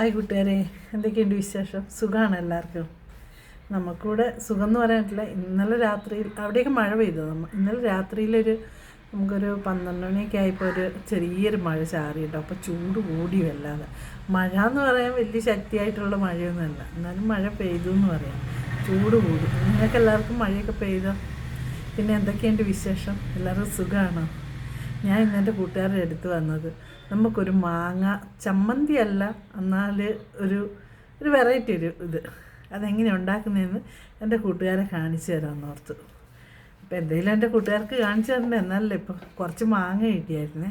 Hi കൂട്ടുകാരെ, എന്തൊക്കെയുണ്ട് വിശേഷം? സുഖമാണ് എല്ലാവർക്കും. നമുക്കിവിടെ സുഖം എന്ന് പറയാനില്ല. ഇന്നലെ രാത്രിയിൽ അവിടെയൊക്കെ മഴ പെയ്തു. ഇന്നലെ രാത്രിയിലൊരു നമുക്കൊരു 12 മണിയൊക്കെ ആയപ്പോൾ ഒരു ചെറിയൊരു മഴ ചാറി കേട്ടോ. അപ്പോൾ ചൂട് കൂടി വല്ലാതെ. മഴ എന്ന് പറയാൻ വലിയ ശക്തിയായിട്ടുള്ള മഴയൊന്നുമല്ല, എന്നാലും മഴ പെയ്തു എന്ന് പറയാം. ചൂട് കൂടി. നിങ്ങൾക്ക് എല്ലാവർക്കും മഴയൊക്കെ പെയ്തോ? പിന്നെ എന്തൊക്കെയുണ്ട് വിശേഷം? എല്ലാവർക്കും സുഖമാണോ? ഞാൻ ഇന്നെൻ്റെ കൂട്ടുകാരുടെ അടുത്ത് വന്നത് നമുക്കൊരു മാങ്ങ ചമ്മന്തി അല്ല, എന്നാൽ ഒരു വെറൈറ്റി ഇത് അതെങ്ങനെ ഉണ്ടാക്കുന്നതെന്ന് എൻ്റെ കൂട്ടുകാരെ കാണിച്ചു തരാമെന്ന് ഓർത്തു. അപ്പോൾ എന്തെങ്കിലും എൻ്റെ കൂട്ടുകാർക്ക് കാണിച്ചു തരണ്ടേ, എന്നല്ലേ. ഇപ്പോൾ കുറച്ച് മാങ്ങ കിട്ടിയായിരുന്നേ,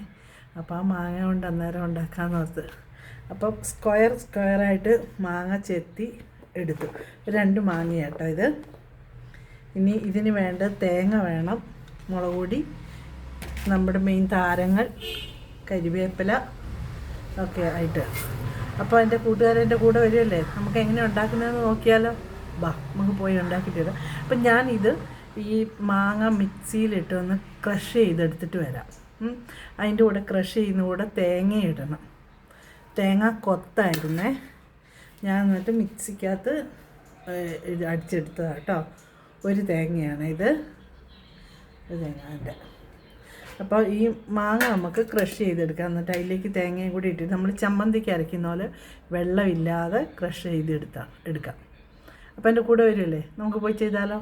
അപ്പോൾ ആ മാങ്ങ കൊണ്ട് അന്നേരം ഉണ്ടാക്കാമെന്ന് ഓർത്ത്. അപ്പം സ്ക്വയറായിട്ട് മാങ്ങ ചെത്തി എടുത്തു. 2 മാങ്ങ കേട്ടോ ഇത്. ഇനി ഇതിന് വേണ്ട തേങ്ങ വേണം, മുളക് പൊടി, നമ്മുടെ മെയിൻ താരങ്ങൾ, കരിവേപ്പില ഒക്കെ ആയിട്ട്. അപ്പോൾ എൻ്റെ കൂട്ടുകാരെൻ്റെ കൂടെ വരുമല്ലേ, നമുക്ക് എങ്ങനെ ഉണ്ടാക്കുന്നതെന്ന് നോക്കിയാലോ. നമുക്ക് പോയി ഉണ്ടാക്കിയിട്ട് വരാം. അപ്പം ഞാനിത് ഈ മാങ്ങ മിക്സിയിലിട്ട് ഒന്ന് ക്രഷ് ചെയ്തെടുത്തിട്ട് വരാം. അതിൻ്റെ കൂടെ ക്രഷ് ചെയ്യുന്ന കൂടെ തേങ്ങ ഇടണം. തേങ്ങ കൊത്തായിരുന്നേ, ഞാൻ എന്നിട്ട് മിക്സിക്കകത്ത് അടിച്ചെടുത്തതാണ് കേട്ടോ. ഒരു തേങ്ങയാണ് ഇത്, ഒരു തേങ്ങ. അപ്പോൾ ഈ മാങ്ങ നമുക്ക് ക്രഷ് ചെയ്തെടുക്കാം. എന്നിട്ട് അതിലേക്ക് തേങ്ങയും കൂടി ഇട്ടിട്ട് നമ്മൾ ചമ്മന്തിക്ക് അരയ്ക്കുന്ന പോലെ വെള്ളമില്ലാതെ ക്രഷ് എടുക്കാം. അപ്പോൾ എൻ്റെ കൂടെ വരുമല്ലേ, നമുക്ക് പോയി ചെയ്താലോ.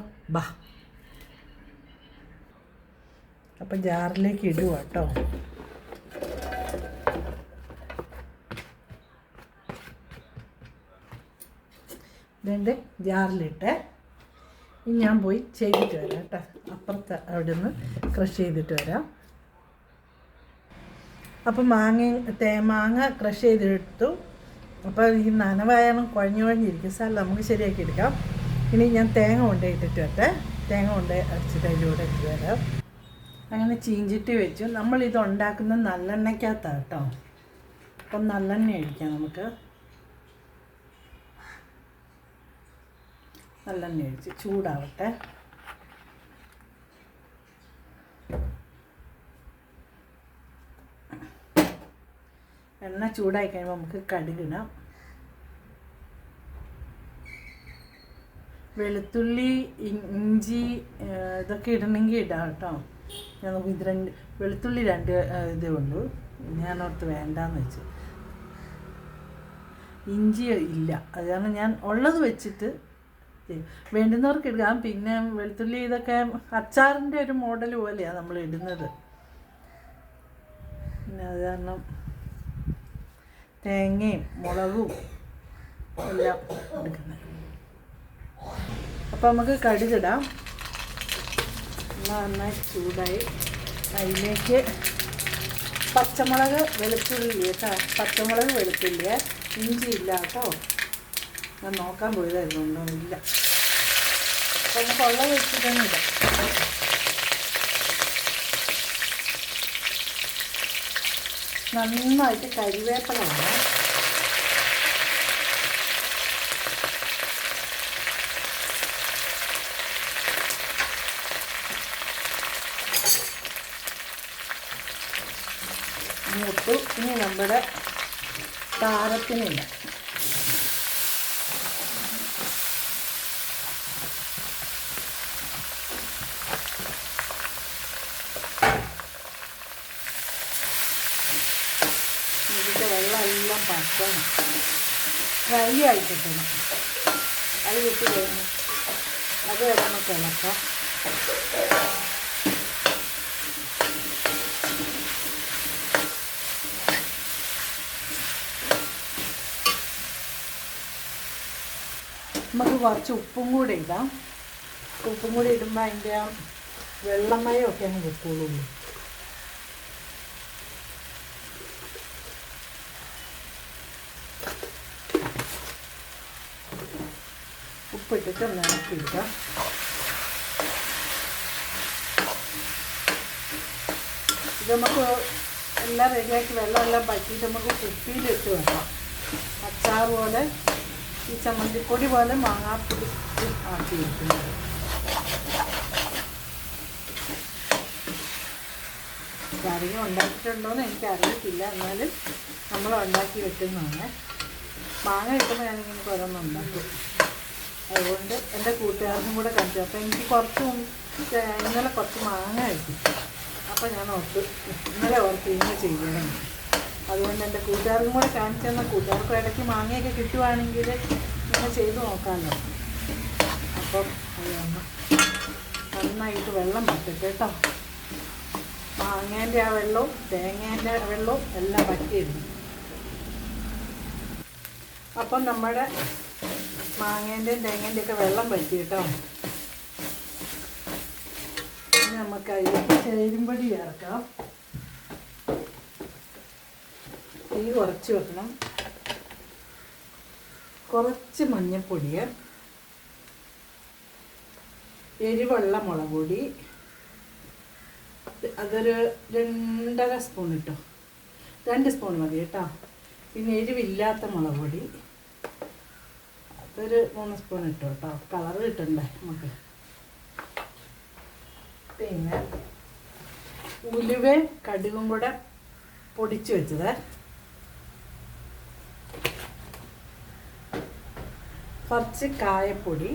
അപ്പം ജാറിലേക്ക് ഇടുക കേട്ടോ. ഇതെൻ്റെ ജാറിലിട്ട് ഇനി ഞാൻ പോയി ചെയ്തിട്ട് വരാം കേട്ടോ. അപ്പുറത്ത് അവിടെ നിന്ന് ക്രഷ് ചെയ്തിട്ട് വരാം. അപ്പം മാങ്ങ ക്രഷ് ചെയ്തെടുത്തു. അപ്പോൾ ഈ നനവായാലും കുഴഞ്ഞിരിക്കും. സാറിൽ നമുക്ക് ശരിയാക്കി എടുക്കാം. ഇനി ഞാൻ തേങ്ങ കൊണ്ടിട്ടിട്ട് വരട്ടെ. തേങ്ങ കൊണ്ട് അടിച്ചിട്ട് അതിൻ്റെ കൂടെ ഇട്ട് വരാം. അങ്ങനെ ചീഞ്ചിട്ട് വെച്ചു. നമ്മളിത് ഉണ്ടാക്കുന്നത് നല്ലെണ്ണയ്ക്കകത്താണ് കേട്ടോ. അപ്പം നല്ലെണ്ണ ഒഴിക്കാം നമുക്ക്. നല്ലെണ്ണ ഒഴിച്ച് ചൂടാവട്ടെ. എണ്ണ ചൂടായി കഴിയുമ്പോൾ നമുക്ക് കടുകിടാം. വെളുത്തുള്ളി, ഇഞ്ചി ഇതൊക്കെ ഇടണമെങ്കിൽ ഇടാം കേട്ടോ. നമുക്ക് ഇത് വെളുത്തുള്ളി 2 ഇതേ ഉള്ളൂ. ഞാനോർത്ത് വേണ്ടാന്ന് വെച്ചു. ഇഞ്ചി ഇല്ല, അത് കാരണം ഞാൻ ഉള്ളത് വെച്ചിട്ട് വേണ്ടുന്നവർക്ക് ഇടാം. പിന്നെ വെളുത്തുള്ളി ഇതൊക്കെ അച്ചാറിൻ്റെ ഒരു മോഡൽ പോലെയാണ് നമ്മൾ ഇടുന്നത്. പിന്നെ അത് കാരണം തേങ്ങയും മുളകും എല്ലാം എടുക്കുന്നത്. അപ്പോൾ നമുക്ക് കടുകിടാം. നന്നായി ചൂടായി അതിലേക്ക് പച്ചമുളക്, വെളുത്തുള്ളി കേട്ടോ. പച്ചമുളക്, വെളുത്തുള്ളി, ഇഞ്ചി ഇല്ല കേട്ടോ. ഞാൻ നോക്കാൻ പോയതായിരുന്നു, ഇല്ല. അപ്പോൾ നമുക്ക് ഉള്ളത് വെച്ചിട്ട് തന്നെ ഇടാം. നന്നായിട്ട് കരിവേപ്പില വേണം. ഇനി നമ്മുടെ താരത്തിനില്ല. ഇതിൻ്റെ വെള്ളമെല്ലാം പറ്റണം, ഫ്രൈ ആയി കിട്ടണം. അത് വിട്ട് കഴിഞ്ഞു അത് വരെ നമുക്ക് ഇളക്കാം. നമുക്ക് കുറച്ച് ഉപ്പും കൂടെ ഇടാം. ഉപ്പും കൂടി ഇടുമ്പോൾ അതിൻ്റെ ആ വെള്ളമയമൊക്കെ അങ്ങ് വെക്കുള്ളൂ. ഉപ്പിട്ടിട്ട് ഒന്ന് ഇളക്കിയിട്ടാം. ഇത് നമുക്ക് എല്ലാം റെഡിയാക്കി വെള്ളമെല്ലാം പറ്റിയിട്ട് നമുക്ക് കുപ്പിയിലിട്ട് വെക്കാം. അച്ചാർ പോലെ, ഈ ചമ്മന്തിപ്പൊടി പോലെ മാങ്ങാപ്പൊടി ആക്കി വെക്കുന്നത്. കറിയും ഉണ്ടാക്കിയിട്ടുണ്ടോയെന്ന് എനിക്കറിയത്തില്ല, എന്നാലും നമ്മൾ ഉണ്ടാക്കി വെക്കുന്നതാണ്. മാങ്ങ കിട്ടുമ്പോൾ ഞാനിങ്ങനെ ഓരോന്നുണ്ടാക്കും. അതുകൊണ്ട് എൻ്റെ കൂട്ടുകാർക്കും കൂടെ കാണിച്ചു. അപ്പോൾ എനിക്ക് ഇന്നലെ കുറച്ച് മാങ്ങ കിട്ടി. അപ്പോൾ ഞാൻ ഇന്നലെ ഇങ്ങനെ ചെയ്യണം. അതുകൊണ്ട് എൻ്റെ കൂട്ടുകാർക്കും കൂടെ കാണിച്ചു തന്നാൽ കൂട്ടുകാർക്കും ഇടയ്ക്ക് മാങ്ങയൊക്കെ കിട്ടുവാണെങ്കിൽ ഇങ്ങനെ ചെയ്ത് നോക്കാമല്ലോ. അപ്പം നന്നായിട്ട് വെള്ളം പറ്റും കേട്ടോ. മാങ്ങേൻ്റെ ആ വെള്ളവും തേങ്ങേൻ്റെ വെള്ളവും എല്ലാം പറ്റിയിരുന്നു. അപ്പം നമ്മുടെ മാങ്ങേൻ്റെയും തേങ്ങേൻ്റെ ഒക്കെ വെള്ളം പറ്റി കേട്ടോ. പിന്നെ നമുക്ക് അതിലേക്ക് ചേരുമ്പടി ചേർക്കാം. തീ കുറച്ച് വെക്കണം. കുറച്ച് മഞ്ഞൾപ്പൊടി, എരിവുള്ള മുളക് പൊടി, അതൊരു 2.5 സ്പൂൺ ഇട്ടോ. 2 സ്പൂൺ മതി കേട്ടോ. പിന്നെ എരിവില്ലാത്ത മുളക് പൊടി അതൊരു 3 സ്പൂൺ ഇട്ടോ കേട്ടോ. കളർ കിട്ടണ്ടേ നമുക്ക്. പിന്നെ ഉലുവയും കടുകും കൂടെ പൊടിച്ച് വെച്ചത്, കുറച്ച് കായപ്പൊടി,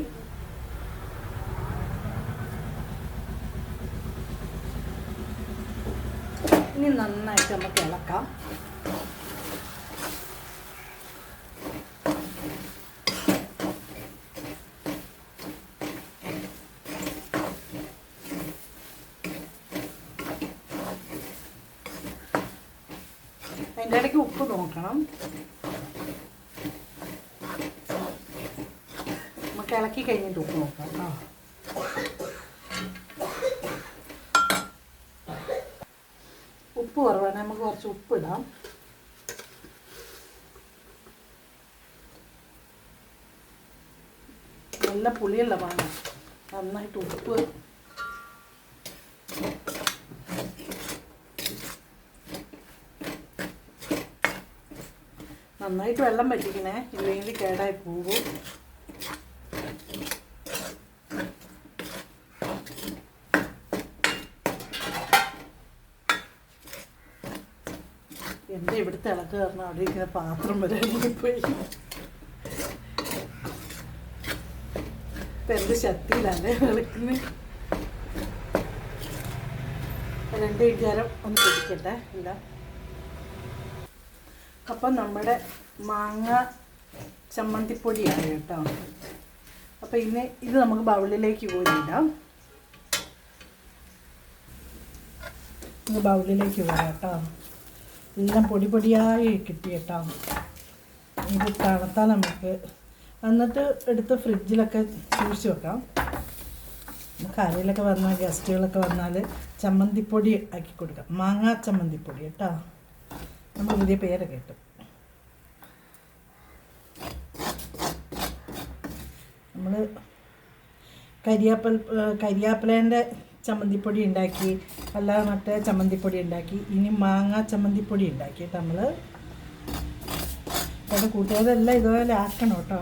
ഇനി നന്നായിട്ട് നമുക്ക് ഇളക്കാം. അതിൻ്റെ ഇടയ്ക്ക് ഉപ്പ് നോക്കണം. നമുക്ക് ഇളക്കി കഴിഞ്ഞിട്ട് ഉപ്പ് നോക്കാം കേട്ടോ. ഉപ്പ് കുറവാണ്, നമുക്ക് കുറച്ച് ഉപ്പിടാം. നല്ല പുളിയുള്ള മാങ്ങ, നന്നായിട്ട് ഉപ്പ്. നന്നായിട്ട് വെള്ളം പറ്റിക്കണേ, ഇല്ലെങ്കിൽ കേടായി പോകും. എൻ്റെ ഇവിടുത്തെ ഇളക്ക് കാരണം അവിടെ ഇരിക്കുന്ന പാത്രം വരെ പോയി. ഇപ്പം എന്ത് ശക്തിയിലല്ലേ ഇളക്കുന്നത്. 2 മിനിറ്റ് ഒന്ന് പിടിക്കട്ടെ ഇല്ല. അപ്പം നമ്മുടെ മാങ്ങ ചമ്മന്തിപ്പൊടിയാണ് കേട്ടോ. അപ്പം ഇത് നമുക്ക് ബൗളിലേക്ക് കോരിയിടാം. ബൗളിലേക്ക് പോരാം കേട്ടോ. എല്ലാം പൊടിയായി കിട്ടി കേട്ടോ. ഇത് തണുത്താൽ നമുക്ക് എന്നിട്ട് എടുത്ത് ഫ്രിഡ്ജിലൊക്കെ സൂക്ഷിച്ച് വെക്കാം. കരയിലൊക്കെ വന്നാൽ ഗസ്റ്റുകളൊക്കെ വന്നാൽ ചമ്മന്തിപ്പൊടി ആക്കി കൊടുക്കാം. മാങ്ങ ചമ്മന്തിപ്പൊടി കേട്ടോ. നമ്മൾ പുതിയ പേരൊക്കെ കിട്ടും. നമ്മൾ കരിയാപ്പിലേൻ്റെ ചമ്മന്തിപ്പൊടി ഉണ്ടാക്കി, അല്ലാതെ മറ്റേ ചമ്മന്തിപ്പൊടി ഉണ്ടാക്കി. ഇനി മാങ്ങ ചമ്മന്തിപ്പൊടി ഉണ്ടാക്കിയിട്ട് നമ്മൾ എൻ്റെ കൂട്ടുകാരെല്ലാം ഇതുപോലെ ആക്കണം കേട്ടോ.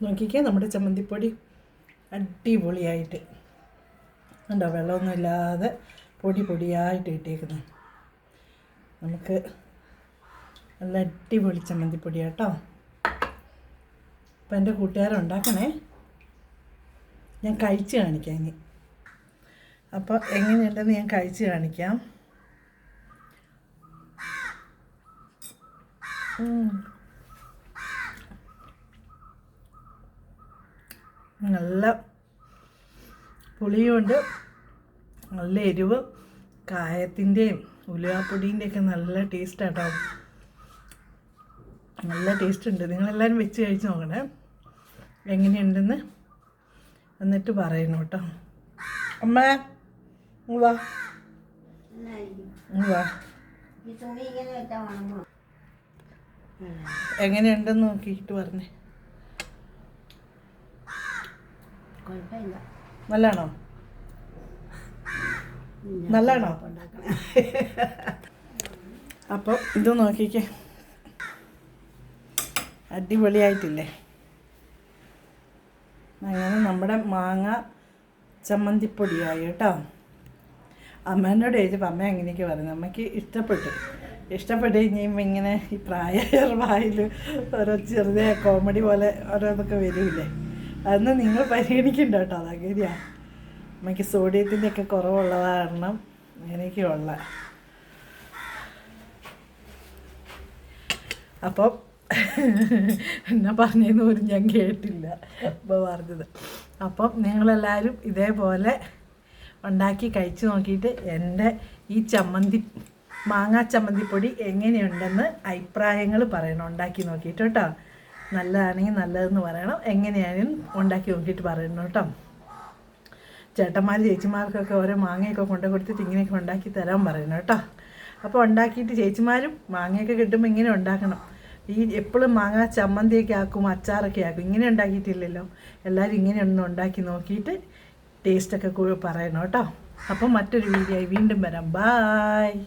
നോക്കിക്കേ, നമ്മുടെ ചമ്മന്തിപ്പൊടി അടിപൊളിയായിട്ട് ഉണ്ടോ. വെള്ളമൊന്നും ഇല്ലാതെ പൊടിയായിട്ട് കിട്ടിയേക്കുന്നത്. നമുക്ക് നല്ല അടിപൊളി ചമ്മന്തിപ്പൊടി കേട്ടോ. അപ്പം എൻ്റെ കൂട്ടുകാരുണ്ടാക്കണേ, ഞാൻ കഴിച്ച് കാണിക്കാം ഇനി. അപ്പോൾ എങ്ങനെയുണ്ടെന്ന് ഞാൻ കഴിച്ച് കാണിക്കാം. നല്ല പുളിയുണ്ട്, നല്ല എരിവ്, കായത്തിൻ്റെയും ഉലുവാപ്പൊടീൻ്റെയൊക്കെ നല്ല ടേസ്റ്റാട്ടോ. നല്ല ടേസ്റ്റ് ഉണ്ട്. നിങ്ങളെല്ലാവരും വെച്ച് കഴിച്ച് നോക്കണേ, എങ്ങനെയുണ്ടെന്ന് എന്നിട്ട് പറയണം കേട്ടോ. അമ്മ വാ വാ, എങ്ങനെയുണ്ടെന്ന് നോക്കിയിട്ട് പറഞ്ഞേ. നല്ലാണോ? നല്ലാണോ? അപ്പോൾ ഇത് നോക്കിക്കേ, അടിപൊളിയായിട്ടില്ലേ? അങ്ങനെ നമ്മുടെ മാങ്ങ ചമ്മന്തിപ്പൊടിയായി കേട്ടോ. അമ്മേനോട് ചോദിച്ചപ്പോൾ അമ്മ അങ്ങനെയൊക്കെ പറയുന്നത്. അമ്മയ്ക്ക് ഇഷ്ടപ്പെട്ട് കഴിഞ്ഞപ്പോൾ ഇങ്ങനെ ഈ പ്രായമായ വായിൽ ഓരോ ചെറുതെ കോമഡി പോലെ ഓരോന്നൊക്കെ വരില്ലേ, അതൊന്നും നിങ്ങൾ പരിഗണിക്കണ്ട കേട്ടോ. അതങ്ങനെയാണ്. അമ്മയ്ക്ക് സോഡിയത്തിൻ്റെ ഒക്കെ കുറവുള്ള കാരണം അങ്ങനെയൊക്കെയുള്ള. അപ്പം എന്നാ പറഞ്ഞതെന്ന് പോലും ഞാൻ കേട്ടില്ല അപ്പോൾ പറഞ്ഞത്. അപ്പം നിങ്ങളെല്ലാവരും ഇതേപോലെ ഉണ്ടാക്കി കഴിച്ച് നോക്കിയിട്ട് എൻ്റെ ഈ മാങ്ങാ ചമ്മന്തിപ്പൊടി എങ്ങനെയുണ്ടെന്ന് അഭിപ്രായങ്ങൾ പറയണം. ഉണ്ടാക്കി നോക്കിയിട്ട് കേട്ടോ. നല്ലതാണെങ്കിൽ നല്ലതെന്ന് പറയണം, എങ്ങനെയാണെങ്കിലും ഉണ്ടാക്കി നോക്കിയിട്ട് പറയണം കേട്ടോ. ചേട്ടന്മാർ ചേച്ചിമാർക്കൊക്കെ ഓരോ മാങ്ങയൊക്കെ കൊണ്ടു കൊടുത്തിട്ട് ഇങ്ങനെയൊക്കെ ഉണ്ടാക്കി തരാൻ പറയണം കേട്ടോ. അപ്പോൾ ഉണ്ടാക്കിയിട്ട് ചേച്ചിമാരും മാങ്ങയൊക്കെ കിട്ടുമ്പോൾ ഇങ്ങനെ ഉണ്ടാക്കണം. ഈ എപ്പോഴും മാങ്ങ ചമ്മന്തിയൊക്കെ ആക്കും, അച്ചാറൊക്കെ ആക്കും, ഇങ്ങനെ ഉണ്ടാക്കിയിട്ടില്ലല്ലോ. എല്ലാവരും ഇങ്ങനെ ഒന്ന് ഉണ്ടാക്കി നോക്കിയിട്ട് ടേസ്റ്റൊക്കെ പറയണം കേട്ടോ. അപ്പം മറ്റൊരു വീഡിയോ ആയി വീണ്ടും വരാം. ബായ്.